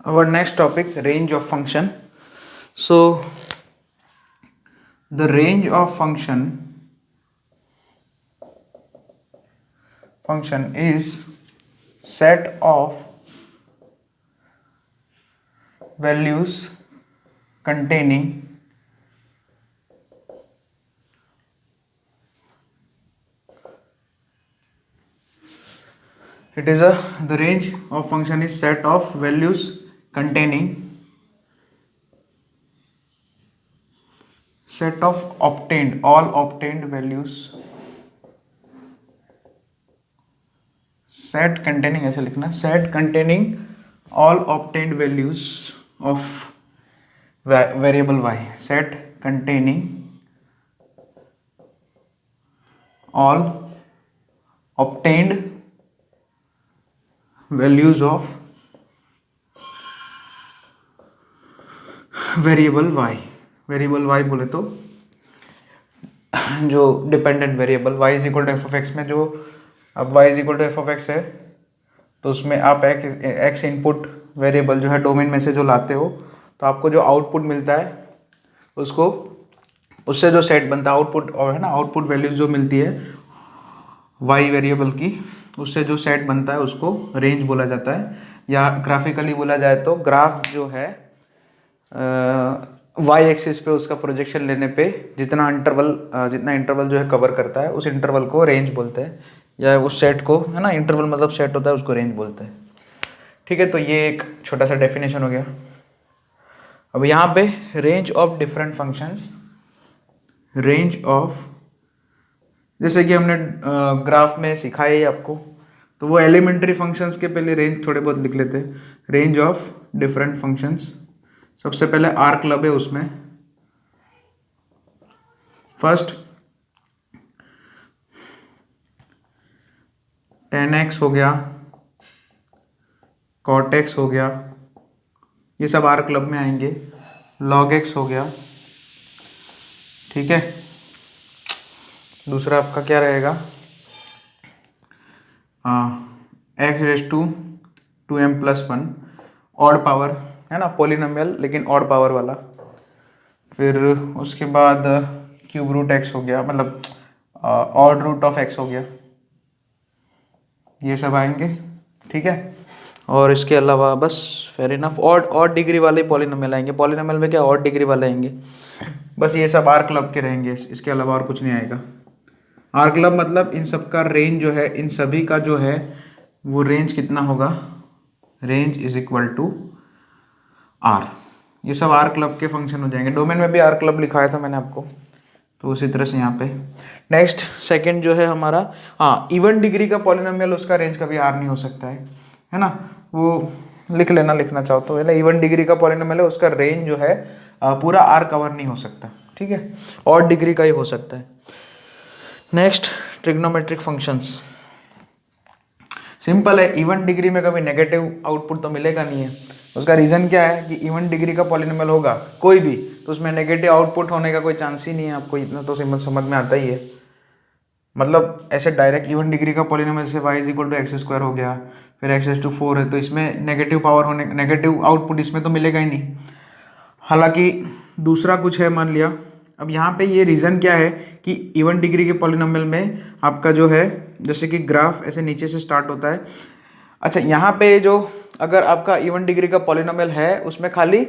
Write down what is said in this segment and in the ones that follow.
Our next topic, range of function. So the range of function is set of values containing the range of function is set of values containing set of obtained all obtained values, set containing ऐसे लिखना, set containing all obtained values of variable y, set containing all obtained values of variable y. Variable y बोले तो जो dependent variable y is equal to F of X में, जो अब y is equal to F of X है तो उसमें आप x इनपुट वेरिएबल जो है डोमेन में से जो लाते हो तो आपको जो आउटपुट मिलता है उसको उससे जो सेट बनता है आउटपुट, और है ना आउटपुट वैल्यूज जो मिलती है y वेरिएबल की, उससे जो सेट बनता है उसको रेंज बोला जाता है। या ग्राफिकली बोला जाए तो ग्राफ जो है वाई एक्सिस पे उसका प्रोजेक्शन लेने पे जितना इंटरवल जो है कवर करता है उस इंटरवल को रेंज बोलते हैं, या उस सेट को, है ना, इंटरवल मतलब सेट होता है उसको रेंज बोलते हैं। ठीक है, तो ये एक छोटा सा डेफिनेशन हो गया। अब यहाँ पे range of different functions, range of, जैसे कि हमने ग्राफ में सिखाया ही आपको, तो वो एलिमेंट्री फंक्शंस के पहले रेंज थोड़े बहुत लिख लेते हैं। रेंज ऑफ डिफरेंट फंक्शंस, सबसे पहले आर क्लब है, उसमें फर्स्ट 10x हो गया, cot x हो गया, ये सब आर क्लब में आएंगे। log x हो गया, ठीक है। दूसरा आपका क्या रहेगा, x raise to 2m+1, odd power, है ना, पॉलिनोमियल लेकिन ऑड पावर वाला। फिर उसके बाद क्यूब रूट एक्स हो गया, मतलब ऑड रूट ऑफ एक्स हो गया, ये सब आएंगे, ठीक है। और इसके अलावा बस फेयर इनफ, ऑड डिग्री वाले पॉलिनोमियल आएंगे। पॉलिनोमियल में क्या ऑड डिग्री वाले आएंगे, बस ये सब आर क्लब के रहेंगे, इसके अलावा और कुछ नहीं आएगा। आर क्लब मतलब इन सब का रेंज जो है, इन सभी का जो है वो रेंज कितना होगा, range is equal to R. ये सब आर क्लब के फंक्शन हो जाएंगे। डोमेन में भी आर क्लब लिखाया था मैंने आपको, तो उसी तरह से यहाँ पे। नेक्स्ट सेकंड जो है हमारा, इवन डिग्री का पॉलिनोमियल, उसका रेंज कभी आर नहीं हो सकता है ना, वो लिख लेना, लिखना चाहो तो, है ना। इवन डिग्री का पॉलिनोमियल है, उसका रेंज जो है पूरा आर कवर नहीं हो सकता, ठीक है, और डिग्री का ही हो सकता है। नेक्स्ट ट्रिग्नोमेट्रिक फंक्शंस, सिंपल है, इवन डिग्री में कभी नेगेटिव आउटपुट तो मिलेगा नहीं है। उसका रीज़न क्या है कि इवन डिग्री का पॉलिनोमियल होगा कोई भी तो उसमें नेगेटिव आउटपुट होने का कोई चांस ही नहीं है। आपको इतना तो समझ में आता ही है। मतलब ऐसे डायरेक्ट इवन डिग्री का पॉलिनोमियल से y is equal to X square हो गया, फिर x रेज टू 4 है, तो इसमें नेगेटिव पावर होने, नेगेटिव आउटपुट इसमें तो मिलेगा ही नहीं। हालांकि दूसरा कुछ है, मान लिया, अब यहाँ पे ये रीज़न क्या है कि इवन डिग्री के पॉलिनोमियल में आपका जो है, जैसे कि ग्राफ ऐसे नीचे से स्टार्ट होता है। अच्छा, यहाँ पे जो अगर आपका इवन डिग्री का पॉलिनोमियल है उसमें खाली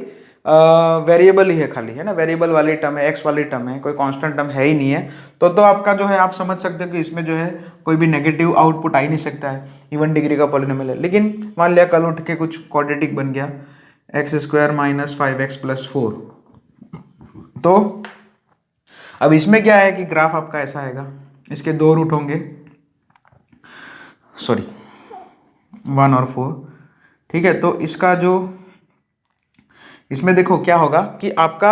वेरिएबल ही है, खाली, है ना, वेरिएबल वाली टर्म है, एक्स वाली टर्म है, कोई कांस्टेंट टर्म है ही नहीं है, तो आपका जो है आप समझ सकते हो कि इसमें जो है कोई भी नेगेटिव आउटपुट आ ही नहीं सकता है, इवन डिग्री का पॉलिनोमियल है। लेकिन मान लिया कल उठ के कुछ क्वाड्रेटिक बन गया, x² - 5x + 4, तो अब इसमें क्या है कि ग्राफ आपका ऐसा आएगा, इसके दो रूट होंगे, सॉरी 1 और 4, ठीक है। तो इसका जो, इसमें देखो क्या होगा कि आपका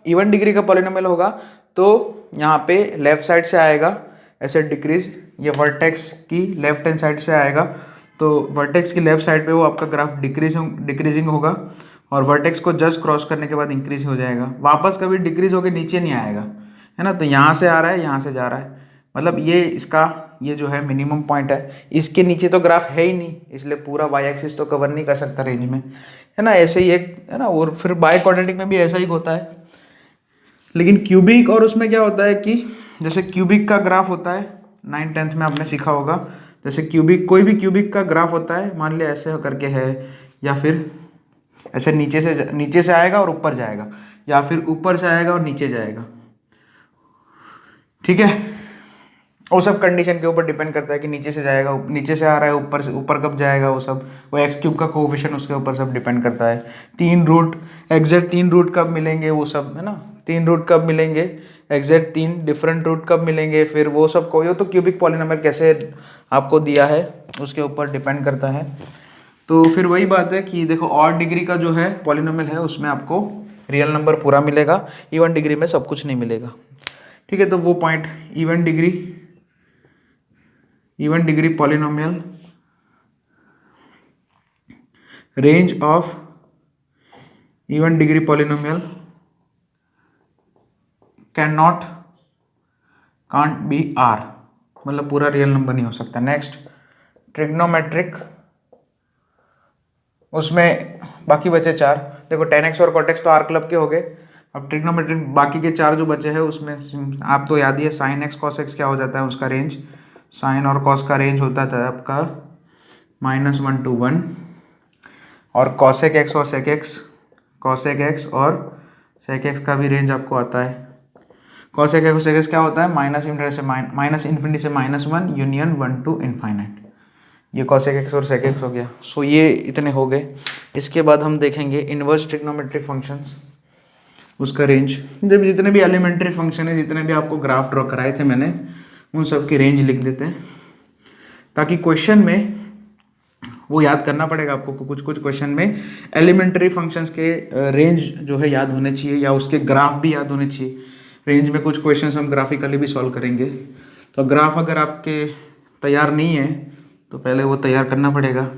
इवन डिग्री का पॉलिनोमियल होगा तो यहाँ पे लेफ्ट साइड से आएगा ऐसे डिक्रीज, ये वर्टेक्स की लेफ्ट हैंड साइड से आएगा, तो वर्टेक्स की लेफ्ट साइड पे वो आपका ग्राफ डिक्रीजिंग होगा, और वर्टेक्स को जस्ट क्रॉस करने के बाद इंक्रीज हो जाएगा, वापस कभी डिक्रीज होकर नीचे नहीं आएगा, है ना। तो यहाँ से आ रहा है, यहाँ से जा रहा है, मतलब ये इसका ये जो है मिनिमम पॉइंट है, इसके नीचे तो ग्राफ है ही नहीं, इसलिए पूरा वाई एक्सिस तो कवर नहीं कर सकता रेंज में, है ना। ऐसे ही एक है ना, और फिर बाय क्वाड्रेटिक में भी ऐसा ही होता है। लेकिन क्यूबिक और उसमें क्या होता है कि जैसे क्यूबिक का ग्राफ होता है, 9th-10th में आपने सीखा होगा, जैसे क्यूबिक कोई भी क्यूबिक का ग्राफ होता है, मान लिया ऐसे करके है, या फिर ऐसे नीचे से आएगा और ऊपर जाएगा, या फिर ऊपर से आएगा और नीचे जाएगा, ठीक है। वो सब कंडीशन के ऊपर डिपेंड करता है कि नीचे से जाएगा, नीचे से आ रहा है, ऊपर से ऊपर कब जाएगा, वो सब वो एक्स क्यूब का कोएफिशिएंट उसके ऊपर सब डिपेंड करता है। 3 रूट एग्जैक्ट 3 रूट कब मिलेंगे वो सब, है ना, 3 रूट कब मिलेंगे एग्जैक्ट, 3 डिफरेंट रूट कब मिलेंगे, फिर वो सब कोई हो तो क्यूबिक पॉलिनोमियल कैसे आपको दिया है उसके ऊपर डिपेंड करता है। तो फिर वही बात है कि देखो ऑड डिग्री का जो है पॉलिनोमियल है उसमें आपको रियल नंबर पूरा मिलेगा, इवन डिग्री में सब कुछ नहीं मिलेगा, ठीक है। तो वो point even degree polynomial, range of even degree polynomial can't be R, मतलब पूरा रियल नंबर नहीं हो सकता। नेक्स्ट ट्रिग्नोमेट्रिक, उसमें बाकी बचे 4, देखो tan x और cot x तो आर क्लब के हो गए। अब ट्रिग्नोमेट्रिक बाकी के 4 जो बचे हैं उसमें आप तो याद ही है, sin x cos x क्या हो जाता है उसका रेंज, साइन और कॉस का रेंज होता था आपका -1 to 1, और cosec x और sec x का भी रेंज आपको आता है। cosec x और sec x क्या होता है, माइनस इन्फिनिटी से -1 यूनियन 1 to इन्फाइनाइट, ये cosec x और sec x हो गया। सो ये इतने हो गए। इसके बाद हम देखेंगे इनवर्स ट्रिग्नोमेट्रिक फंक्शंस, उसका रेंज, जब जितने भी एलिमेंट्री फंक्शन है, जितने भी आपको ग्राफ ड्रॉ कराए थे मैंने, उन सब की रेंज लिख देते हैं, ताकि क्वेश्चन में वो याद करना पड़ेगा आपको। कुछ कुछ क्वेश्चन में एलिमेंट्री फंक्शंस के रेंज जो है याद होने चाहिए, या उसके ग्राफ भी याद होने चाहिए। रेंज में कुछ क्वेश्चंस हम ग्राफिकली भी सॉल्व करेंगे, तो ग्राफ अगर आपके तैयार नहीं है तो पहले वो तैयार करना पड़ेगा।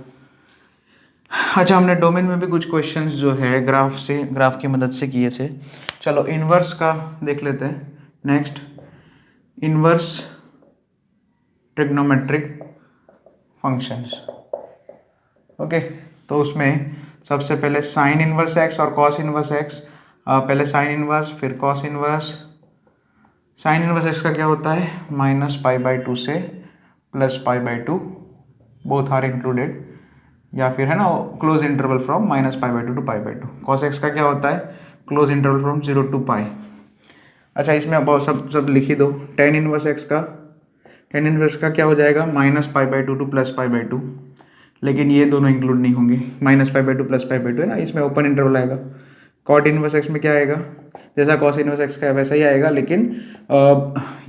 अच्छा, हमने डोमेन में भी कुछ क्वेश्चंस जो है ग्राफ की मदद से किए थे। चलो इनवर्स का देख लेते हैं। Next inverse trigonometric functions, okay. तो उसमें सबसे पहले साइन इनवर्स एक्स और कॉस इनवर्स एक्स, पहले साइन इनवर्स फिर cos inverse. Sine inverse x का क्या होता है, -π/2 से +π/2, बोथ आर इंक्लूडेड, या फिर है ना close interval from -π/2 to π/2। Cos x का क्या होता है, क्लोज इंटरवल फ्रॉम 0 to π। अच्छा, इसमें बहुत सब लिख ही दो। टेन इनवर्स का क्या हो जाएगा, -π/2 to +π/2, लेकिन ये दोनों इंक्लूड नहीं होंगे, -π/2 +π/2 है ना, इसमें ओपन इंटरवल आएगा। कॉट इनवर्स एक्स में क्या आएगा, जैसा कॉस इनवर्स एक्स का वैसा ही आएगा, लेकिन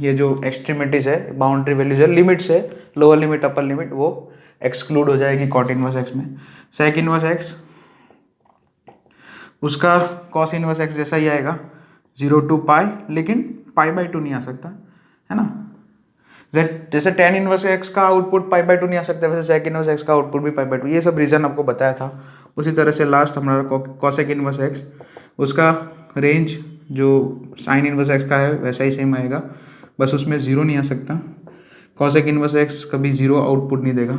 ये जो एक्सट्रीमिटीज है, बाउंड्री वैल्यूज है, लिमिट्स है, लोअर लिमिट अपर लिमिट, वो एक्सक्लूड हो जाएगी कॉट इनवर्स एक्स में। सेक इनवर्स एक्स, उसका कॉस इनवर्स एक्स जैसा ही आएगा, 0 to π, लेकिन π/2 नहीं आ सकता, है ना। जैसे tan इनवर्स एक्स का आउटपुट π/2 नहीं आ सकता, वैसे सेक इनवर्स एक्स का आउटपुट भी π/2, ये सब रीजन आपको बताया था। उसी तरह से लास्ट हमारा कॉसेक इनवर्स एक्स, उसका रेंज जो साइन इनवर्स एक्स का है वैसा ही सेम आएगा, बस उसमें 0 नहीं आ सकता। कॉसेक इनवर्स एक्स कभी 0 आउटपुट नहीं देगा,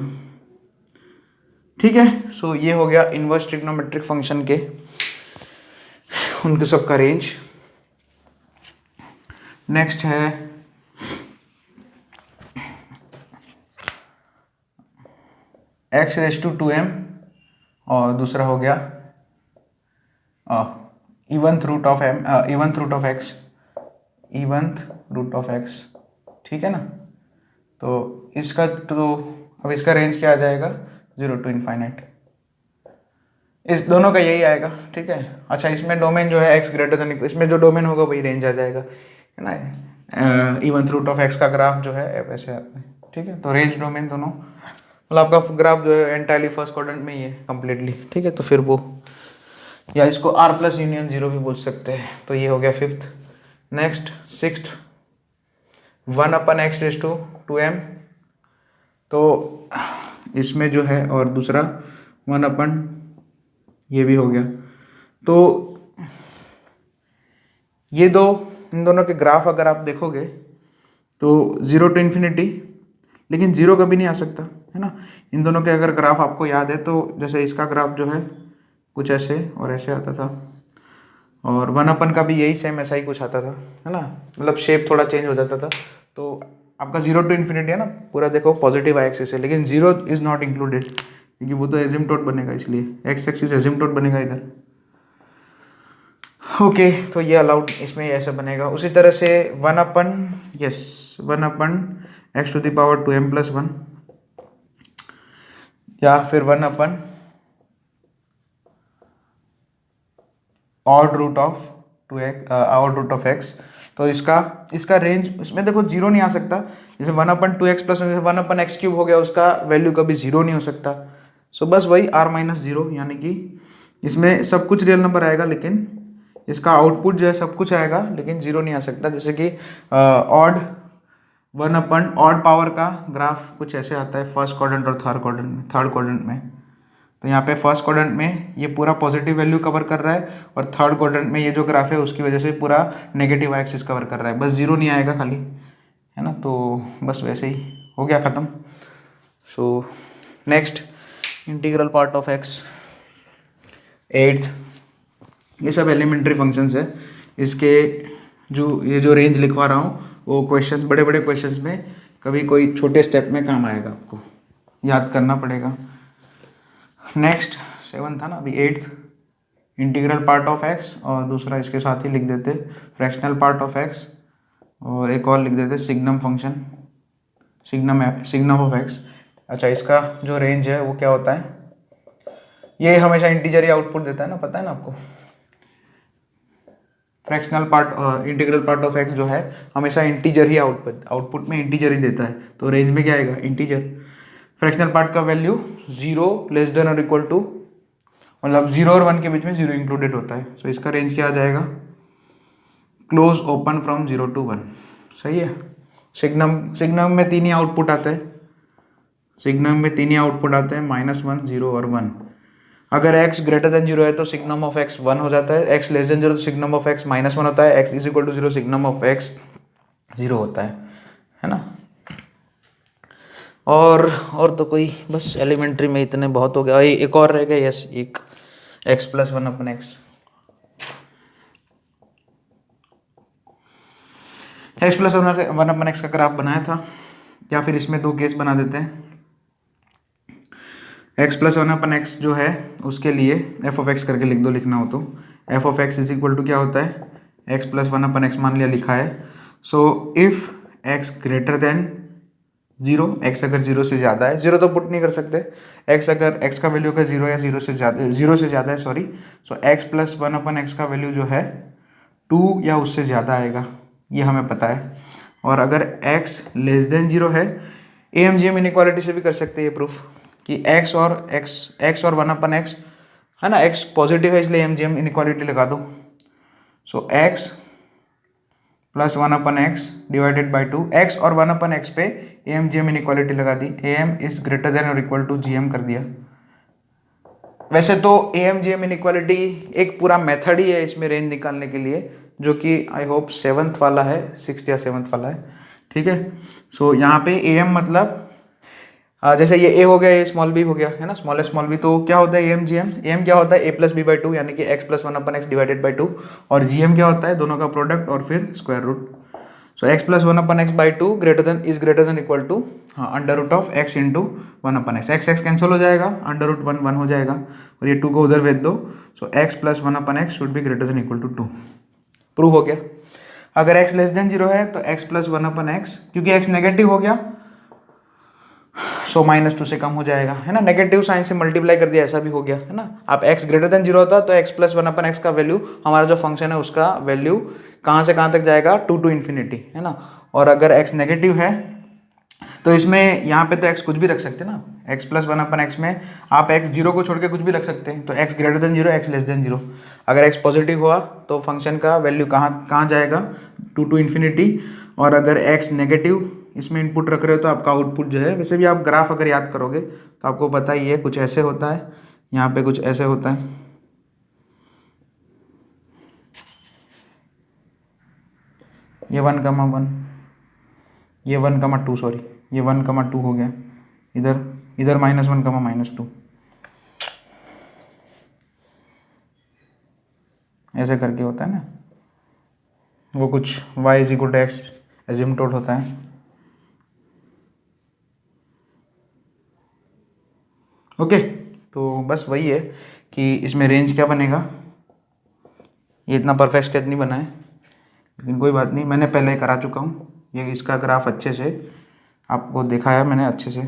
ठीक है। सो ये हो गया इनवर्स ट्रिग्नोमेट्रिक फंक्शन के उनके सबका रेंज। नेक्स्ट है x⁻²m, और दूसरा हो गया इवंथ रूट ऑफ x, ठीक है ना। तो अब इसका रेंज क्या आ जाएगा, 0 to इन्फाइनाइट, इस दोनों का यही आएगा, ठीक है। अच्छा, इसमें डोमेन जो है x इसमें जो डोमेन होगा वही रेंज आ जाएगा, है ना। इवंथ रूट ऑफ x का ग्राफ जो है वैसे आता है, ठीक है। तो रेंज डोमेन दोनों, मतलब आपका ग्राफ जो है एंटायरली फर्स्ट क्वाड्रेंट में ही है कंप्लीटली, ठीक है। तो फिर वो, या इसको r + यूनियन 0 भी बोल सकते हैं। तो ये हो गया 5th। नेक्स्ट 6th 1/x⁻²m, तो इसमें जो है, और दूसरा 1/, ये भी हो गया। तो ये इन दोनों के ग्राफ अगर आप देखोगे तो 0 to इन्फिनिटी, लेकिन 0 कभी नहीं आ सकता, है ना। इन दोनों के अगर ग्राफ आपको याद है तो जैसे इसका ग्राफ जो है कुछ ऐसे और ऐसे आता था, और 1/n का भी यही सेम ऐसा ही कुछ आता था, है ना, मतलब शेप थोड़ा चेंज हो जाता था। तो आपका 0 to इन्फिनिटी है ना, पूरा देखो पॉजिटिव आई एक्सिस है, लेकिन 0 इज नॉट इंक्लूडेड क्योंकि वो तो एजिम्प्टोट बनेगा, इसलिए एक्स एक्सिस एजिम्प्टोट बनेगा इधर। ओके तो ये अलाउड, इसमें ऐसा बनेगा। उसी तरह से 1/x to the power 2m+1, या फिर 1/, odd root of 2x, odd root of x। तो इसका रेंज, इसमें देखो 0 नहीं आ सकता, जैसे 1/2x प्लस 1/x³ हो गया, उसका वैल्यू कभी 0 नहीं हो सकता। सो बस वही r-0, यानी कि इसमें सब कुछ रियल नंबर आएगा, लेकिन इसका आउटपुट जो है सब कुछ आएगा, लेकिन 0 नहीं आ सकता। जैसे कि ऑड 1/, ऑड पावर का ग्राफ कुछ ऐसे आता है फर्स्ट क्वाड्रेंट और थर्ड क्वाड्रेंट में। तो यहाँ पे फर्स्ट क्वाड्रेंट में ये पूरा पॉजिटिव वैल्यू कवर कर रहा है, और थर्ड क्वाड्रेंट में ये जो ग्राफ है उसकी वजह से पूरा नेगेटिव एक्सिस कवर कर रहा है, बस 0 नहीं आएगा खाली, है ना। तो बस वैसे ही हो गया ख़त्म। So next, integral part of x, 8th। ये सब एलिमेंट्री फंक्शंस है। इसके ये जो रेंज लिखवा रहा हूँ वो क्वेश्चन, बड़े बड़े क्वेश्चंस में कभी कोई छोटे स्टेप में काम आएगा, आपको याद करना पड़ेगा। नेक्स्ट 7th था ना, अभी 8th, integral part of x, और दूसरा इसके साथ ही लिख देते फ्रैक्शनल पार्ट ऑफ एक्स, और एक और लिख देते signum function, signum of x. अच्छा, इसका जो रेंज है वो क्या होता है, ये हमेशा इंटीजर ही आउटपुट देता है ना, पता है ना आपको। Fractional part, integral part of x जो है हमेशा इंटीजर ही आउटपुट में इंटीजर ही देता है, तो रेंज में क्या आएगा, इंटीजर। फ्रैक्शनल पार्ट का वैल्यू 0 लेस देन और इक्वल टू, मतलब 0 और 1 के बीच में 0 इंक्लूडेड होता है। तो इसका रेंज क्या आ जाएगा, क्लोज ओपन फ्रॉम 0 to 1। सही है। सिग्नम में 3 ही आउटपुट आते हैं, -1, 0 और 1। अगर x ग्रेटर देन 0 है तो सिग्नम ऑफ x 1 हो जाता है, x लेस देन 0 तो सिग्नम ऑफ x -1 होता है, x is equal to 0 signum of x 0 होता है ना। और तो कोई बस एलिमेंट्री में इतने बहुत हो गया। एक और रह गया, यस, एक x + 1/x, x + 1/x का ग्राफ बनाया था, या फिर इसमें 2 केस बना देते हैं। x + 1/x जो है उसके लिए f(x) करके लिख दो, लिखना हो तो f(x) इज इक्वल टू क्या होता है, x + 1/x मान लिया, लिखा है। So if x greater than 0, x अगर 0 से ज़्यादा है, 0 तो पुट नहीं कर सकते, x अगर x का वैल्यू अगर 0 या 0 से ज़्यादा है, सॉरी, सो x + 1/x का वैल्यू जो है 2 या उससे ज़्यादा आएगा, ये हमें पता है। और अगर x लेस देन 0 है, AMGM इनइक्वालिटी से भी कर सकते हैं ये प्रूफ, कि x और 1/x है ना, x पॉजिटिव है इसलिए AMGM इनइक्वालिटी लगा दो। So x + 1/x divided by 2, x और 1/x पे AMGM इनइक्वालिटी लगा दी, AM इज ग्रेटर देन और इक्वल टू GM कर दिया। वैसे तो AMGM इनइक्वालिटी एक पूरा मेथड ही है इसमें रेंज निकालने के लिए, जो कि आई होप 7th वाला है, 6th या 7th वाला है, ठीक है। सो यहाँ पे AM मतलब जैसे ये A हो गया, ये स्मॉल b हो गया, है ना, स्मॉल b, तो क्या होता है AMGM, AM क्या होता है a + b/2, यानी कि x + 1/x डिवाइडेड बाई 2, और GM क्या होता है, दोनों का प्रोडक्ट और फिर square root. So x + 1/x/2 greater than equal to, हाँ, √(x) × 1/x, x कैंसिल हो जाएगा, √1 1 हो जाएगा, और ये 2 को उधर भेज दो। So x + 1/x should be greater than equal to 2। Prove हो गया। अगर x लेस देन 0 है तो x + 1/x, क्योंकि x नेगेटिव हो गया सो -2 से कम हो जाएगा, है ना, नेगेटिव साइन से मल्टीप्लाई कर दिया, ऐसा भी हो गया, है ना। आप x ग्रेटर देन 0 होता तो x + 1/x का वैल्यू, हमारा जो फंक्शन है उसका वैल्यू कहाँ से कहाँ तक जाएगा, 2 to इन्फिनिटी, है ना। और अगर x नेगेटिव है तो इसमें यहाँ पे तो x कुछ भी रख सकते हैं ना, x + 1/x में आप x 0 को छोड़ के कुछ भी रख सकते हैं, तो x greater than 0, x less than 0। अगर x पॉजिटिव हुआ तो फंक्शन का वैल्यू कहाँ जाएगा, 2 to इन्फिनिटी। और अगर x नेगेटिव इसमें इनपुट रख रहे हो तो आपका आउटपुट जो है, वैसे भी आप ग्राफ अगर याद करोगे तो आपको पता ही है, कुछ ऐसे होता है, यहाँ पे कुछ ऐसे होता है, ये 1,1, ये 1,2 सॉरी, ये 1,2 हो गया, इधर इधर -1,-2, ऐसे करके होता है ना, वो कुछ y = x एजिम्पटोट होता है। ओके, तो बस वही है कि इसमें रेंज क्या बनेगा। ये इतना परफेक्ट स्केच नहीं बना है, लेकिन कोई बात नहीं, मैंने पहले करा चुका हूँ। ये इसका ग्राफ अच्छे से आपको दिखाया मैंने, अच्छे से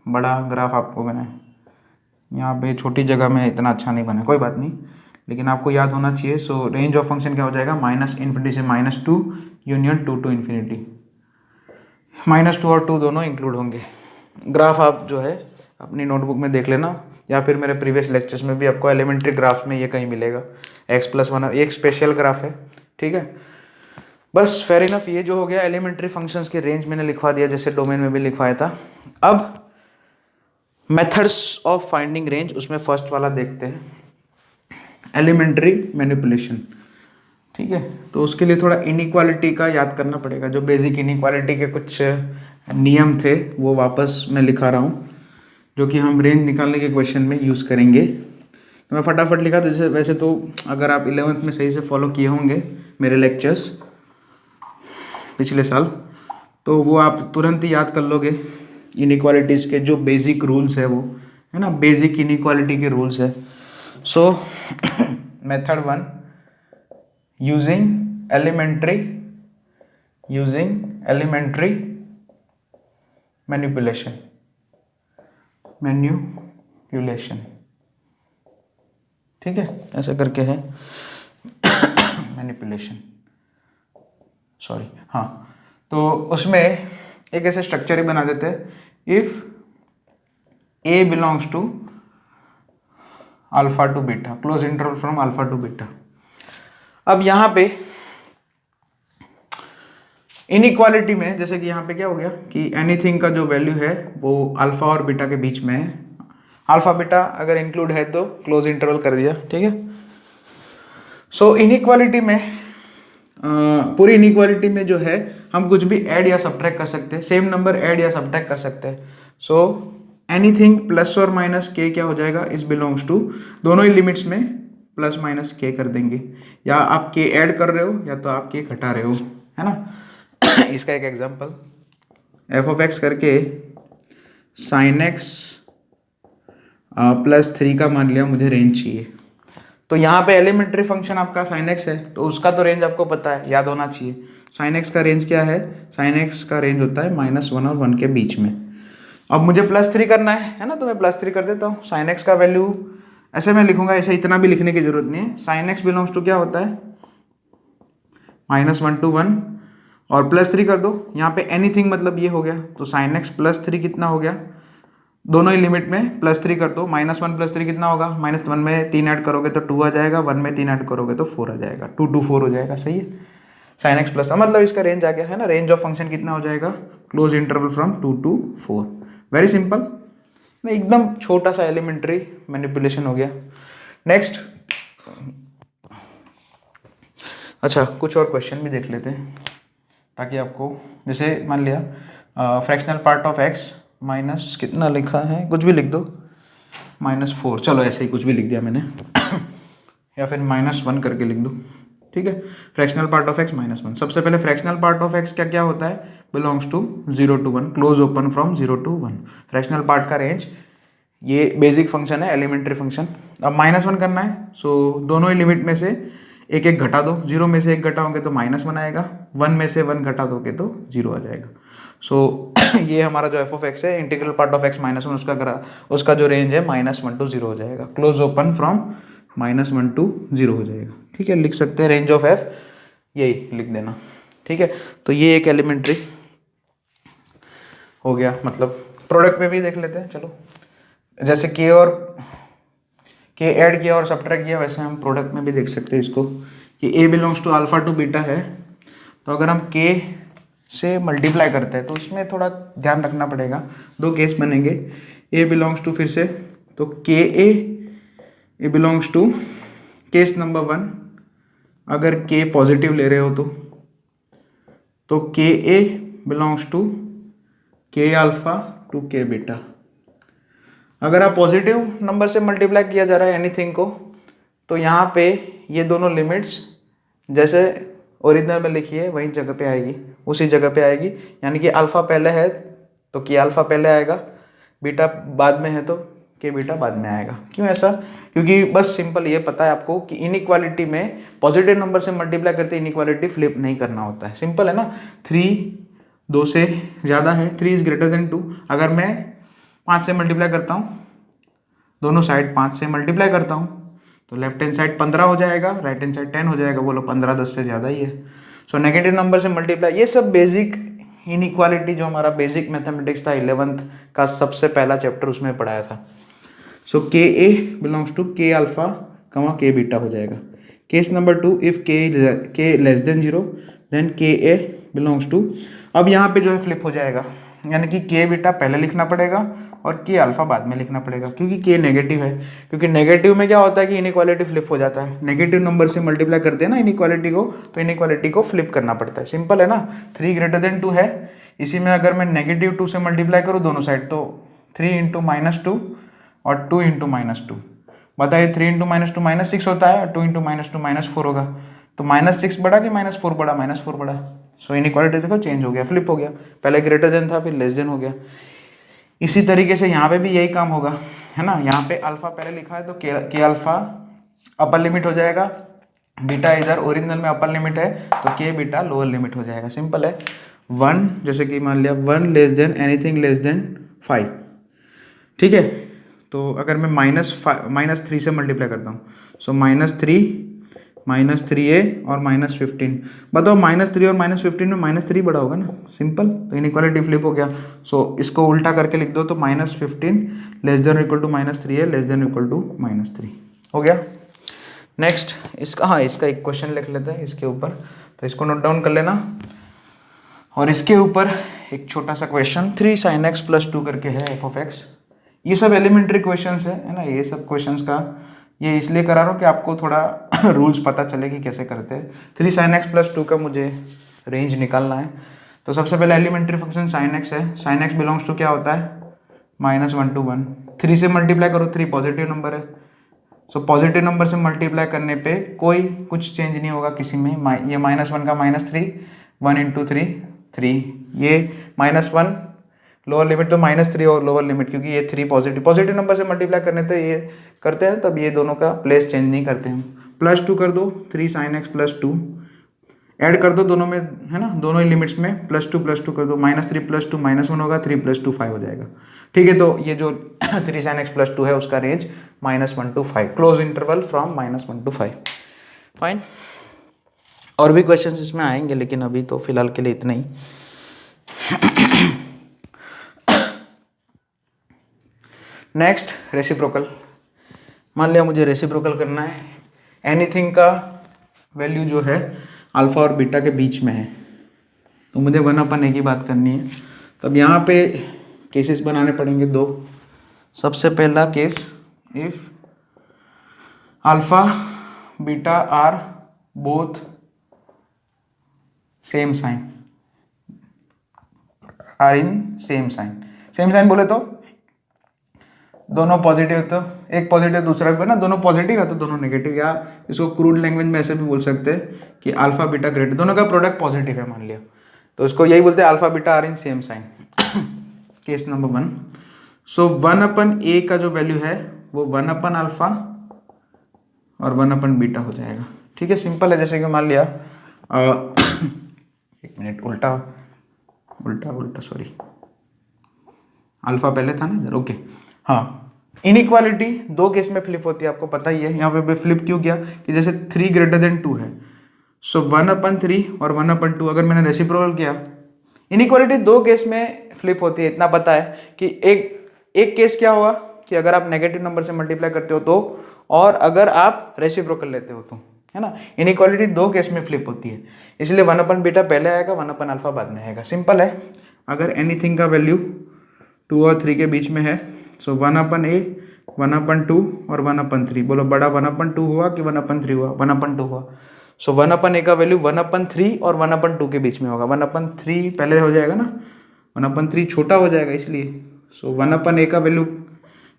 बड़ा ग्राफ आपको मैंने, यहाँ पे छोटी जगह में इतना अच्छा नहीं बना, कोई बात नहीं, लेकिन आपको याद होना चाहिए। सो रेंज ऑफ फंक्शन क्या हो जाएगा, -∞ से -2 यूनियन 2 टू इन्फिनिटी, -2 और 2 दोनों इंक्लूड होंगे। ग्राफ आप जो है अपनी नोटबुक में देख लेना, या फिर मेरे प्रीवियस लेक्चर्स में भी आपको एलिमेंट्री ग्राफ में ये कहीं मिलेगा, x+1, एक स्पेशल ग्राफ है, ठीक है। बस फेयर इनफ, ये जो हो गया एलिमेंट्री फंक्शंस की रेंज मैंने लिखवा दिया, जैसे डोमेन में भी लिखवाया था। अब मेथड्स ऑफ फाइंडिंग रेंज, उसमें फर्स्ट वाला देखते हैं, एलिमेंट्री मैनिपुलेशन, ठीक है। तो उसके लिए थोड़ा इनइक्वालिटी का याद करना पड़ेगा, जो बेसिक इनइक्वालिटी के कुछ नियम थे वो वापस मैं लिखा रहा हूँ, जो कि हम रेंज निकालने के क्वेश्चन में यूज़ करेंगे। तो मैं फटाफट लिखा, तो जैसे वैसे तो अगर आप 11th में सही से फॉलो किए होंगे मेरे लेक्चर्स पिछले साल, तो वो आप तुरंत ही याद कर लोगे। इनइक्वालिटीज़ के जो बेसिक रूल्स है वो है ना, बेसिक इनइक्वालिटी के रूल्स है। So method 1, using elementary manipulation, ठीक है, ऐसा करके है मैनिपुलेशन, सॉरी, हाँ। तो उसमें एक ऐसे स्ट्रक्चर ही बना देते हैं, if A belongs to alpha to beta, close interval from alpha to beta. अब यहाँ पे इनइक्वालिटी में जैसे कि यहाँ पे क्या हो गया कि एनीथिंग का जो वैल्यू है वो अल्फा और बीटा के बीच में है, अल्फा बीटा अगर इंक्लूड है तो क्लोज इंटरवल कर दिया, ठीक है। सो इनइक्वालिटी में पूरी इनइक्वालिटी में जो है हम कुछ भी ऐड या सब्ट्रैक्ट कर सकते हैं, सेम नंबर ऐड या सब्ट्रैक्ट कर सकते हैं। सो एनीथिंग प्लस और माइनस के क्या हो जाएगा, इज बिलोंग्स टू, दोनों ही लिमिट्स में प्लस माइनस के कर देंगे, या आप के ऐड कर रहे हो या तो आप के घटा रहे हो, है ना। इसका एक एग्जांपल, f(x) करके sin x +3 का मान लिया मुझे रेंज चाहिए। तो यहाँ पे एलिमेंट्री फंक्शन आपका sin x है, तो उसका तो रेंज आपको पता है, याद होना चाहिए। sin x का रेंज क्या है, sin x का रेंज होता है -1 और 1 के बीच में। अब मुझे +3 करना है ना, तो मैं +3 कर देता हूँ। sin x का वैल्यू ऐसे मैं लिखूंगा, ऐसे इतना भी लिखने की जरूरत नहीं है। sin x बिलोंग्स टू क्या होता है, -1 to 1 और +3 कर दो। यहाँ पे एनीथिंग मतलब ये हो गया, तो sin x +3 कितना हो गया, दोनों ही लिमिट में +3 कर दो। -1 + 3 कितना होगा, -1 में 3 ऐड करोगे तो 2 आ जाएगा, 1 में 3 ऐड करोगे तो 4 आ जाएगा, 2 2 4 हो जाएगा, सही है। sin x प्लस मतलब इसका रेंज आ गया है ना, रेंज ऑफ फंक्शन कितना हो जाएगा, close interval from 2 to 4। Very simple, एकदम छोटा सा एलिमेंट्री मैनिपुलेशन हो गया। नेक्स्ट, अच्छा कुछ और क्वेश्चन भी देख लेते हैं ताकि आपको, जैसे मान लिया fractional part of x minus कितना लिखा है, कुछ भी लिख दो, -4, चलो ऐसे ही कुछ भी लिख दिया मैंने या फिर -1 करके लिख दो, ठीक है। फ्रैक्शनल पार्ट ऑफ x -1, सबसे पहले फ्रैक्शनल पार्ट ऑफ x क्या क्या होता है, belongs to 0 to 1, close open from 0 to 1। Fractional part का रेंज, ये बेसिक फंक्शन है, एलिमेंट्री फंक्शन। अब -1 करना है, सो दोनों ही लिमिट में से एक एक घटा दो, 0 में से 1 घटाओगे तो -1 आएगा, 1 में से 1 घटा दोगे तो 0 आ जाएगा। सो ये हमारा जो f(x) है, इंटीग्रल पार्ट ऑफ x -1, उसका जो रेंज है -1 to 0 हो जाएगा, क्लोज ओपन फ्रॉम -1 to 0 हो जाएगा, ठीक है। लिख सकते हैं रेंज ऑफ f, यही लिख देना, ठीक है। तो ये एक एलिमेंट्री हो गया, मतलब प्रोडक्ट में भी देख लेते हैं, चलो। जैसे के और के ऐड किया और सब्ट्रैक्ट किया, वैसे हम प्रोडक्ट में भी देख सकते हैं इसको, कि a belongs to alpha to beta है, तो अगर हम k से मल्टीप्लाई करते हैं तो उसमें थोड़ा ध्यान रखना पड़ेगा, दो केस बनेंगे। a बिलोंग्स टू, फिर से तो a belongs to case number 1, अगर k पॉजिटिव ले रहे हो तो ka belongs to K alpha to K beta. अगर आप पॉजिटिव नंबर से मल्टीप्लाई किया जा रहा है एनीथिंग को, तो यहाँ पे ये दोनों लिमिट्स जैसे ओरिजिनल में लिखी है वही जगह पे आएगी, उसी जगह पे आएगी। यानी कि अल्फ़ा पहले है तो के अल्फ़ा पहले आएगा, बीटा बाद में है तो के बीटा बाद में आएगा। क्यों ऐसा? क्योंकि बस सिंपल ये पता है आपको कि इनइक्वालिटी में पॉजिटिव नंबर से मल्टीप्लाई करते इनइक्वालिटी फ्लिप नहीं करना होता है। सिंपल है ना, 3 2 से ज़्यादा है, 3 इज़ ग्रेटर देन 2। अगर मैं 5 से मल्टीप्लाई करता हूँ, दोनों साइड 5 से मल्टीप्लाई करता हूँ, तो लेफ्ट हैंड साइड 15 हो जाएगा, राइट हैंड साइड 10 हो जाएगा। बोलो 15 10 से ज़्यादा ही है। सो नेगेटिव नंबर से मल्टीप्लाई, ये सब बेसिक इनइक्वालिटी जो हमारा बेसिक मैथमेटिक्स था 11th का सबसे पहला चैप्टर, उसमें पढ़ाया था। सो के ए बिलोंग्स टू के अल्फा कमा के बीटा हो जाएगा। केस नंबर 2, इफ के लेस देन 0 देन के ए बिलोंग्स टू। अब यहाँ पे जो है फ्लिप हो जाएगा, यानी कि के बीटा पहले लिखना पड़ेगा और के अल्फा बाद में लिखना पड़ेगा, क्योंकि के नेगेटिव है। क्योंकि नेगेटिव में क्या होता है कि इनइक्वालिटी फ्लिप हो जाता है। नेगेटिव नंबर से मल्टीप्लाई करते हैं ना इनइक्वालिटी को, तो इनइक्वालिटी को फ्लिप करना पड़ता है। सिंपल है ना, 3 ग्रेटर देन 2 है, इसी में अगर मैं नेगेटिव 2 से मल्टीप्लाई करूँ दोनों साइड, तो 3 इंटू -2 और 2 इंटू -2। बताइए 3 इंटू -2 -6 होता है और 2 इंटू -2 -4 होगा। तो -6 बढ़ा कि -4 बढ़ा? -4 बढ़ा। सो इनइक्वालिटी देखो चेंज हो गया, फ्लिप हो गया। पहले ग्रेटर देन था, फिर लेस देन हो गया। इसी तरीके से यहाँ पे भी यही काम होगा, है ना। यहाँ पे अल्फा पहले लिखा है तो के अल्फा अपर लिमिट हो जाएगा, बीटा इधर ओरिजिनल में अपर लिमिट है तो के बीटा लोअर लिमिट हो जाएगा। सिंपल है। 1 जैसे कि मान लिया 1 less than anything less than 5, ठीक है। तो अगर मैं -3 से मल्टीप्लाई करता हूँ, सो -3 और -15। बताओ -3 और -15 में -3 बड़ा होगा ना, सिंपल। तो इनइक्वालिटी फ्लिप हो गया। सो इसको उल्टा करके लिख दो, तो -15 लेस देन इक्वल टू -3 है, लेस देन इक्वल टू -3 हो गया। नेक्स्ट इसका, हाँ इसका एक क्वेश्चन लिख लेते हैं इसके ऊपर, तो इसको नोट डाउन कर लेना। और इसके ऊपर एक छोटा सा क्वेश्चन 3 sin x + 2 करके है f(x). ये सब एलिमेंट्री क्वेश्चंस है ना। ये सब क्वेश्चंस का ये इसलिए करा रहा हूँ कि आपको थोड़ा रूल्स पता चले कि कैसे करते हैं। 3 sin x + 2 का मुझे रेंज निकालना है। तो सबसे पहले एलिमेंट्री फंक्शन sin x है। sin x बिलोंग्स टू क्या होता है? -1 to 1। 3 से मल्टीप्लाई करो, 3 पॉजिटिव नंबर है। सो पॉजिटिव नंबर से मल्टीप्लाई करने पे कोई कुछ चेंज नहीं होगा किसी में। ये -1 का -3, 1 इंटू 3 3, ये -1 लोअर लिमिट, तो -3 और लोअर लिमिट, क्योंकि ये 3 पॉजिटिव नंबर से मल्टीप्लाई करने तो ये करते हैं, तब ये दोनों का प्लेस चेंज नहीं करते हैं। +2 कर दो, 3 sin x + 2 ऐड कर दो दोनों में, है ना, दोनों ही लिमिट्स में +2 कर दो। -3 + 2 -1 होगा, 3 + 2 5 हो जाएगा, ठीक है। तो ये जो 3 sin x + 2 है उसका range -1 to 5, close interval from -1 to 5। Fine. और भी क्वेश्चन इसमें आएंगे, लेकिन अभी तो फिलहाल के लिए इतना ही। Next reciprocal. मान लिया मुझे रेसिप्रोकल करना है, एनीथिंग का वैल्यू जो है अल्फा और बीटा के बीच में है, तो मुझे 1/a की बात करनी है। तब यहाँ पे केसेस बनाने पड़ेंगे 2। सबसे पहला case, if alpha beta are both same sign, are in same sign. Same sign बोले तो दोनों पॉजिटिव, तो एक पॉजिटिव दूसरा भी ना, दोनों पॉजिटिव है तो दोनों नेगेटिव, या इसको क्रूड लैंग्वेज में ऐसे भी बोल सकते हैं कि अल्फा बीटा ग्रेटर, दोनों का प्रोडक्ट पॉजिटिव है मान लिया, तो इसको यही बोलते हैं alpha beta are in same sign. Case number 1। So 1/a का जो वैल्यू है वो 1/अल्फा और 1/बीटा हो जाएगा, ठीक है। सिंपल है। जैसे कि मान लिया एक मिनट, उल्टा सॉरी, अल्फा पहले था ना इधर, ओके। हाँ, इनइक्वालिटी 2 केस में फ्लिप होती है, आपको पता ही है। यहाँ पे फ्लिप क्यों किया कि जैसे 3 ग्रेटर देन 2 है, सो 1/3 और 1/2 अगर मैंने रेसिप्रोकल किया, इनइक्वालिटी 2 केस में फ्लिप होती है। इतना पता है कि एक केस क्या हुआ कि अगर आप नेगेटिव नंबर से मल्टीप्लाई करते हो तो, और अगर आप रेसिप्रोकल लेते हो तो, है ना। इनइक्वालिटी 2 केस में फ्लिप होती है, इसलिए 1/बीटा पहले आएगा, 1/अल्फा बाद में आएगा। सिंपल है। अगर एनीथिंग का वैल्यू 2 और 3 के बीच में है, सो 1/a, 1/2 और 1/3। बोलो बड़ा 1/2 हुआ कि 1/3 हुआ? 1/2 हुआ। सो 1/a का वैल्यू 1/3 और 1/2 के बीच में होगा। 1/3 पहले हो जाएगा ना, 1/3 छोटा हो जाएगा इसलिए। सो 1/a का वैल्यू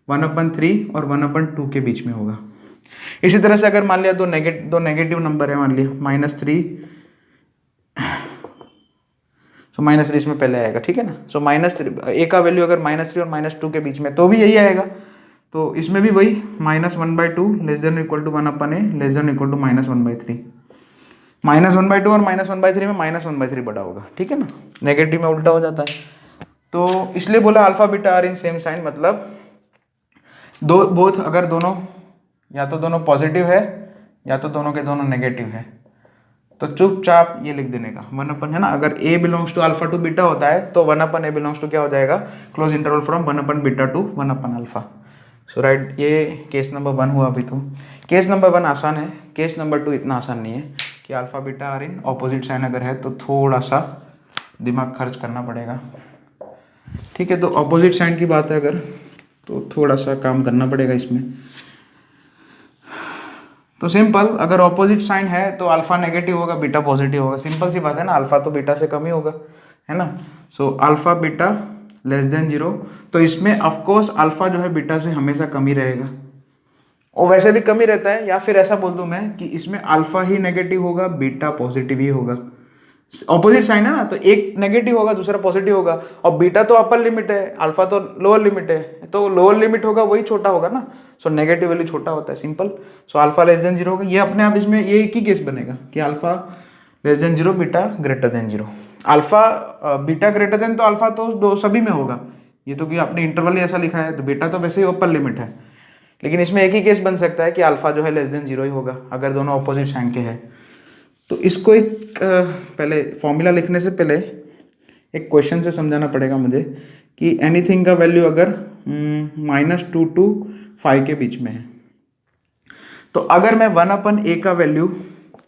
1/3 और 1/2 के बीच में होगा। इसी तरह से अगर मान लिया दो नेगेटिव नंबर है, मान लिया -3, सो -3 इसमें पहले आएगा, ठीक है ना। सो -3 a का वैल्यू अगर -3 और -2 के बीच में तो भी यही आएगा। तो इसमें भी वही -1/2 less than equal to 1/a less than equal to -1/3। -1/2 और -1/3 में -1/3 बड़ा होगा, ठीक है ना। नेगेटिव में उल्टा हो जाता है। तो इसलिए बोला alpha beta are in same sign, मतलब बोथ अगर दोनों या तो दोनों पॉजिटिव है या तो दोनों के दोनों नेगेटिव है, तो चुपचाप ये लिख देने का 1/, है ना। अगर a belongs to alpha to beta होता है तो 1/a बिलोंग्स टू क्या हो जाएगा, क्लोज इंटरवल फ्रॉम 1/बीटा टू 1/अल्फा। सो राइट, ये केस नंबर 1 हुआ। अभी तो केस नंबर 1 आसान है, केस नंबर 2 इतना आसान नहीं है कि alpha beta are in opposite sign अगर है तो थोड़ा सा दिमाग खर्च करना पड़ेगा, ठीक है। तो ऑपोजिट साइन की बात है अगर, तो थोड़ा सा काम करना पड़ेगा इसमें। तो सिंपल, अगर ऑपोजिट साइन है तो अल्फा नेगेटिव होगा, बीटा पॉजिटिव होगा। सिंपल सी बात है ना, अल्फा तो बीटा से कम ही होगा, है ना। So alpha beta less than 0, तो इसमें ऑफकोर्स अल्फा जो है बीटा से हमेशा कम ही रहेगा, और वैसे भी कम ही रहता है। या फिर ऐसा बोल दूं मैं कि इसमें अल्फा ही नेगेटिव होगा, बीटा पॉजिटिव ही होगा। ऑपोजिट साइन है ना, तो एक नेगेटिव होगा दूसरा पॉजिटिव होगा, और बीटा तो अपर लिमिट है, अल्फा तो लोअर लिमिट है, तो लोअर लिमिट होगा वही छोटा होगा ना। सो नेगेटिव वैल्यू छोटा होता है, simple. So alpha less than 0 होगा, ये अपने आप इसमें ये एक ही केस बनेगा कि alpha less than 0, beta greater than 0। Alpha beta greater than, तो अल्फा तो दो सभी में होगा, ये तो कि आपने इंटरवल ही ऐसा लिखा है, तो बीटा तो वैसे ही अपर लिमिट है। लेकिन इसमें एक ही केस बन सकता है कि अल्फा जो है लेस देन 0 ही होगा अगर दोनों अपोजिट साइन के हैं। तो इसको एक पहले फॉर्मूला लिखने से पहले एक क्वेश्चन से समझाना पड़ेगा मुझे कि एनीथिंग का वैल्यू अगर -2 to 5 के बीच में है, तो अगर मैं 1/a का वैल्यू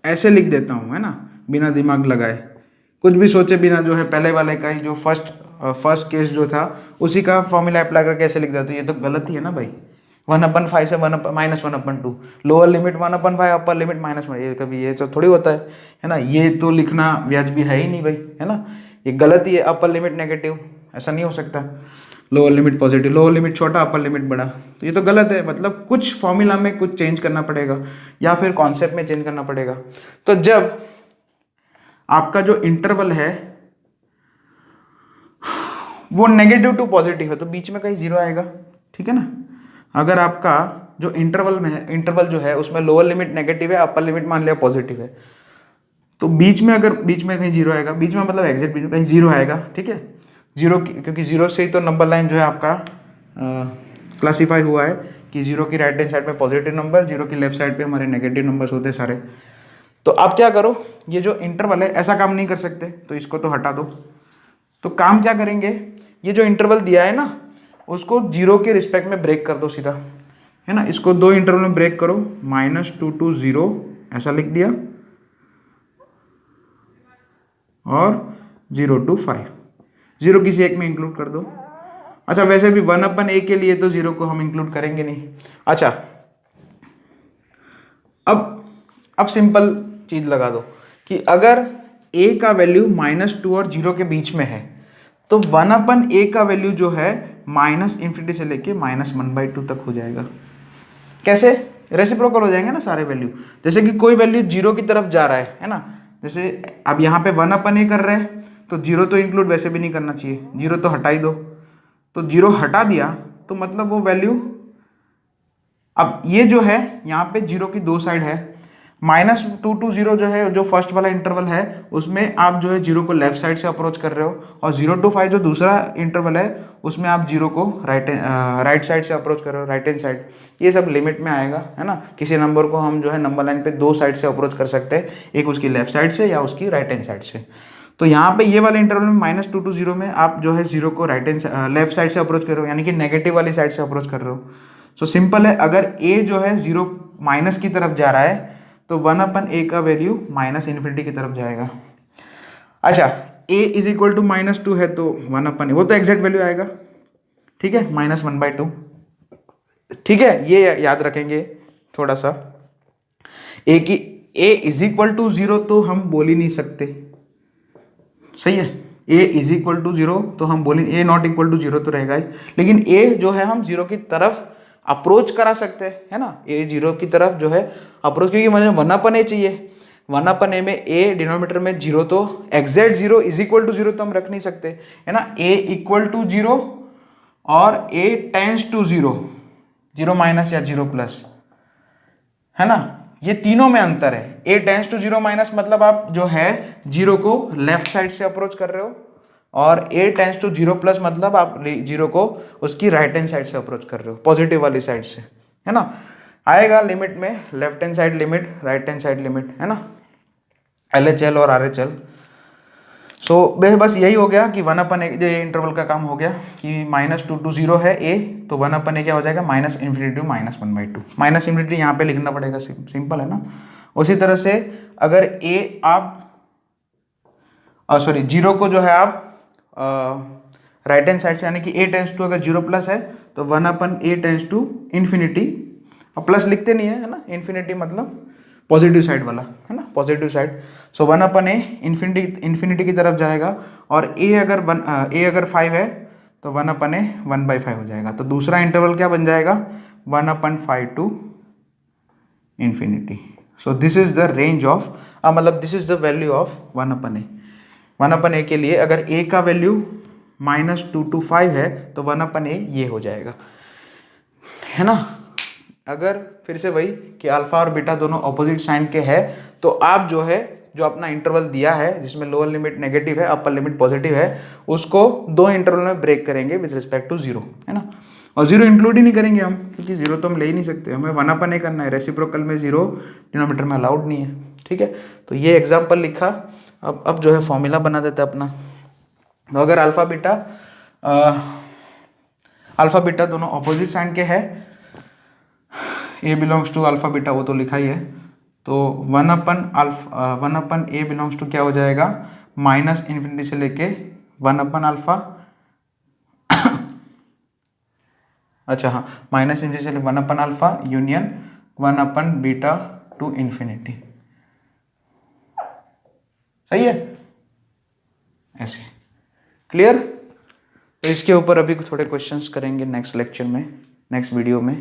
ऐसे लिख देता हूँ, है ना, बिना दिमाग लगाए, कुछ भी सोचे बिना, जो है पहले वाले का ही जो फर्स्ट केस जो था उसी का फॉर्मूला अप्लाई करके ऐसे लिख देता हूँ, ये तो गलत ही है ना भाई। 1/5 से -1/2, लोअर लिमिट 1/5, अपर लिमिट -1, ये कभी ये सब थोड़ी होता है ना। ये तो लिखना वाजिब है ही नहीं भाई, है ना। ये गलत ही है, अपर लिमिट नेगेटिव, ऐसा नहीं हो सकता। Lower limit positive, lower limit छोटा, अपर लिमिट बड़ा, तो ये तो गलत है। मतलब कुछ फॉर्मूला में कुछ चेंज करना पड़ेगा या फिर कॉन्सेप्ट में चेंज करना पड़ेगा। तो जब आपका जो इंटरवल है वो नेगेटिव टू पॉजिटिव है तो बीच में कहीं 0 आएगा, ठीक है ना। अगर आपका जो इंटरवल में है, इंटरवल जो है उसमें लोअर लिमिट नेगेटिव है, अपर लिमिट मान लिया पॉजिटिव है, तो बीच में अगर बीच में कहीं 0 आएगा, बीच में मतलब एग्जैक्ट बीच में कहीं 0 आएगा, ठीक है। 0 क्योंकि 0 से ही तो नंबर लाइन जो है आपका क्लासीफाई हुआ है कि 0 की राइट हैंड साइड पे पॉजिटिव नंबर, 0 की लेफ्ट साइड पे हमारे नेगेटिव नंबर्स होते सारे। तो आप क्या करो, ये जो इंटरवल है ऐसा काम नहीं कर सकते, तो इसको तो हटा दो। तो काम क्या करेंगे, ये जो इंटरवल दिया है ना उसको 0 के रिस्पेक्ट में ब्रेक कर दो सीधा, है ना। इसको 2 इंटरवल में ब्रेक करो, -2 to 0 ऐसा लिख दिया, और 0 to 5, 0 किसी एक में इंक्लूड कर दो। अच्छा, वैसे भी 1/a के लिए तो 0 को हम इंक्लूड करेंगे नहीं। अच्छा, अब सिंपल चीज लगा दो कि अगर a का वैल्यू -2 और 0 के बीच में है तो 1/a का वैल्यू जो है -∞ से लेके -1/2 तक हो जाएगा। कैसे? रेसिप्रोकल हो जाएंगे ना सारे वैल्यू। जैसे कि कोई वैल्यू 0 की तरफ जा रहा है ना, जैसे अब यहाँ पे 1/a कर रहे हैं तो 0 तो इंक्लूड वैसे भी नहीं करना चाहिए, 0 तो हटा ही दो। तो 0 हटा दिया तो मतलब वो वैल्यू, अब ये जो है यहाँ पे 0 की 2 साइड है, -2 to 0 जो है, जो फर्स्ट वाला इंटरवल है उसमें आप जो है 0 को लेफ्ट साइड से अप्रोच कर रहे हो, और 0 to 5 जो दूसरा इंटरवल है उसमें आप 0 को राइट साइड से अप्रोच कर रहे हो, राइट हैंड साइड। ये सब लिमिट में आएगा, है ना। किसी नंबर को हम जो है नंबर लाइन पे 2 साइड से अप्रोच कर सकते हैं, एक उसकी लेफ्ट साइड से या उसकी राइट हैंड साइड से। तो यहाँ पे ये वाले इंटरवल में -2 to 0 में आप जो है 0 को लेफ्ट साइड से अप्रोच कर रहे हो, यानी कि नेगेटिव वाली साइड से अप्रोच कर रहे हो। सो सिंपल है, अगर a जो है 0 माइनस की तरफ जा रहा है तो 1/a का वैल्यू -∞ की तरफ जाएगा। अच्छा, a इज इक्वल टू -2 है तो 1/a, वो तो एग्जैक्ट वैल्यू आएगा, ठीक है, -1/2। ठीक है, ये याद रखेंगे थोड़ा सा। a की a इज इक्वल टू 0 तो हम बोल ही नहीं सकते, सही है। ए इज इक्वल टू जीरो, तो हम बोलेंगे ए नॉट इक्वल टू जीरो तो रहेगा ही, लेकिन ए जो है हम जीरो की तरफ अप्रोच करा सकते हैं, है ना, ए जीरो की तरफ जो है अप्रोच, क्योंकि मुझे 1/a चाहिए, 1/a में ए डिनोमीटर में जीरो, तो exact zero is equal to zero तो हम रख नहीं सकते, है ना, ए इक्वल टू जीरो और A tends to zero, zero minus या जीरो प्लस, है ना, ये तीनों में अंतर है। A tends to zero minus मतलब आप जो है जीरो को लेफ्ट साइड से अप्रोच कर रहे हो, और A tends to zero plus मतलब आप जीरो को उसकी राइट हैंड साइड से अप्रोच कर रहे हो, पॉजिटिव वाली साइड से, है ना। आएगा लिमिट में left hand side limit, right hand side limit, है ना, LHL और RHL। सो बस यही हो गया कि 1/a ये इंटरवल का काम हो गया कि -2 to 0 है ए, तो 1/a क्या हो जाएगा -∞ to -1/2, -∞ यहाँ पे लिखना पड़ेगा, सिंपल है ना। उसी तरह से अगर ए आप सॉरी जीरो को जो है आप राइट हैंड साइड से, यानी कि ए टेंस टू अगर जीरो प्लस है तो 1/a टेंस टू इन्फिनिटी, और प्लस लिखते नहीं है ना, इन्फिनिटी मतलब पॉजिटिव साइड वाला, है ना, पॉजिटिव साइड। सो 1/a इन्फिनिटी की तरफ जाएगा, और ए अगर 5 है तो 1/a 1/5 हो जाएगा, तो दूसरा इंटरवल क्या बन जाएगा 1/5 to infinity. So this is the range of मतलब this is the value of 1/a। 1/a के लिए अगर a का वैल्यू -2 to 5 है तो 1/a ये हो जाएगा, है ना। अगर फिर से वही कि अल्फा और बीटा दोनों ऑपोजिट साइन के हैं, तो आप जो है जो अपना इंटरवल दिया है जिसमें लोअर लिमिट नेगेटिव है, अपर लिमिट पॉजिटिव है, उसको दो इंटरवल में ब्रेक करेंगे विद रिस्पेक्ट टू जीरो, है ना। और जीरो इंक्लूड ही नहीं करेंगे हम, क्योंकि जीरो तो हम ले ही नहीं सकते, हमें 1/a करना है, रेसिप्रोकल में जीरो डिनोमीटर में अलाउड नहीं है, ठीक है। तो ये एग्जाम्पल लिखा, अब जो है फॉर्मूला बना देते हैं अपना। तो अगर अल्फा बीटा दोनों ऑपोजिट साइन के हैं, ए बिलोंग्स टू अल्फा बीटा वो तो लिखा ही है, तो 1/a बिलोंग्स टू क्या हो जाएगा -∞ से लेके 1/α अच्छा हाँ, -∞ से लेके 1/α यूनियन 1/β टू इन्फिनिटी, सही है, ऐसे क्लियर। तो इसके ऊपर अभी थोड़े क्वेश्चंस करेंगे नेक्स्ट लेक्चर में, नेक्स्ट वीडियो में।